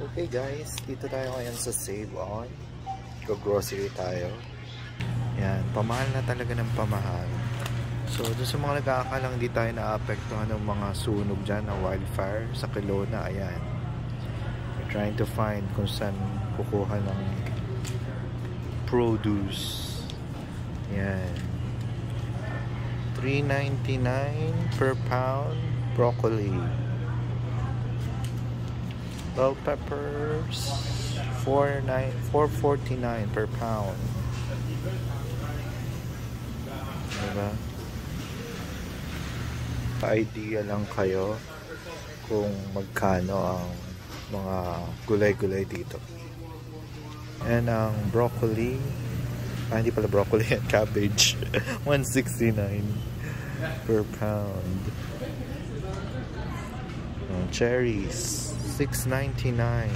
Okay guys, dito tayo ngayon sa Save On. Go-grocery tayo. Yan, pamahal na talaga ng pamahal. So, dun sa mga nag-aakalang di tayo na-apektuhan ng mga sunog dyan, ng wildfire sa Kelowna, ayan. We're trying to find kung saan kukuha ng produce. Yan. $3.99 per pound broccoli. Bell peppers $4.49 per pound. Diba? Pa-idea lang kayo kung magkano ang mga gulay-gulay dito. And ang broccoli, hindi pala broccoli, cabbage, $1.69 per pound. Cherries $6.99.